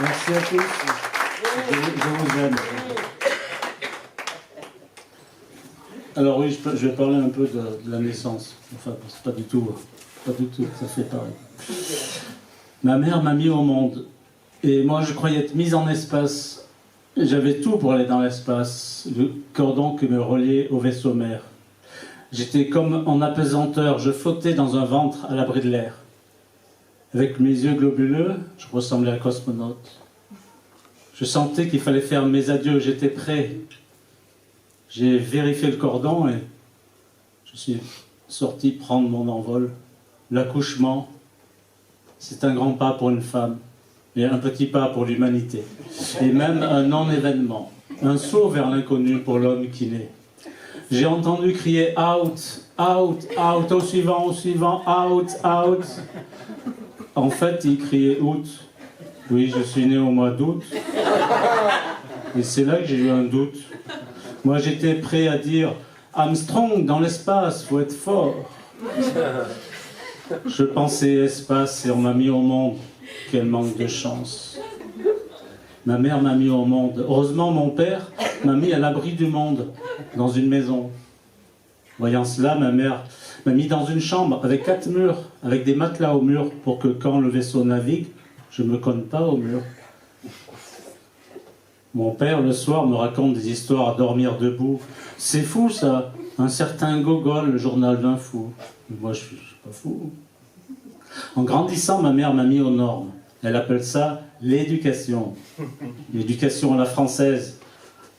Merci à tous. Je vous aime. Alors oui, je vais parler un peu de la naissance. Enfin, c'est pas du tout, ça fait pareil. Ma mère m'a mis au monde. Et moi, je croyais être mise en espace. J'avais tout pour aller dans l'espace. Le cordon qui me reliait au vaisseau mère. J'étais comme en apesanteur. Je flottais dans un ventre à l'abri de l'air. Avec mes yeux globuleux, je ressemblais à un cosmonaute. Je sentais qu'il fallait faire mes adieux. J'étais prêt. J'ai vérifié le cordon et je suis sorti prendre mon envol. L'accouchement, c'est un grand pas pour une femme, et un petit pas pour l'humanité. Et même un non-événement, un saut vers l'inconnu pour l'homme qui naît. J'ai entendu crier « out, out, out », au suivant, out, out. En fait, il criait « août ». Oui, je suis né au mois d'août. Et c'est là que j'ai eu un doute. Moi, j'étais prêt à dire « Armstrong, dans l'espace, faut être fort ». Je pensais espace et on m'a mis au monde. Quel manque de chance. Ma mère m'a mis au monde. Heureusement, mon père m'a mis à l'abri du monde, dans une maison. Voyant cela, ma mère m'a mis dans une chambre avec 4 murs, avec des matelas au mur, pour que quand le vaisseau navigue, je ne me cogne pas au mur. Mon père, le soir, me raconte des histoires à dormir debout. C'est fou, ça. Un certain Gogol, le journal d'un fou. Moi, je suis pas fou. En grandissant, ma mère m'a mis aux normes. Elle appelle ça l'éducation. L'éducation à la française.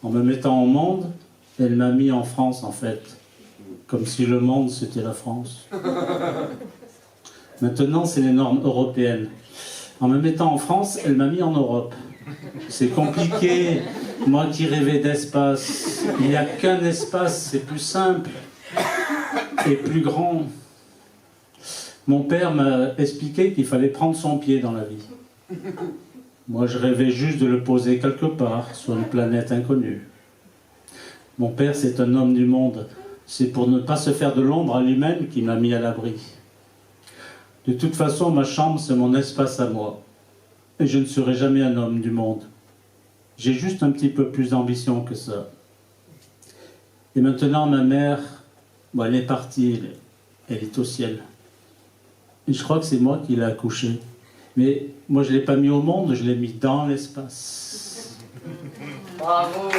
En me mettant au monde, elle m'a mis en France, en fait. Comme si le monde, c'était la France. Maintenant, c'est les normes européennes. En me mettant en France, elle m'a mis en Europe. C'est compliqué, moi qui rêvais d'espace. Il n'y a qu'un espace, c'est plus simple et plus grand. Mon père m'a expliqué qu'il fallait prendre son pied dans la vie. Moi, je rêvais juste de le poser quelque part, sur une planète inconnue. Mon père, c'est un homme du monde. C'est pour ne pas se faire de l'ombre à lui-même qu'il m'a mis à l'abri. De toute façon, ma chambre, c'est mon espace à moi. Et je ne serai jamais un homme du monde. J'ai juste un petit peu plus d'ambition que ça. Et maintenant, ma mère, bon, elle est partie, elle est au ciel. Et je crois que c'est moi qui l'ai accouchée. Mais moi, je ne l'ai pas mis au monde, je l'ai mis dans l'espace. Bravo!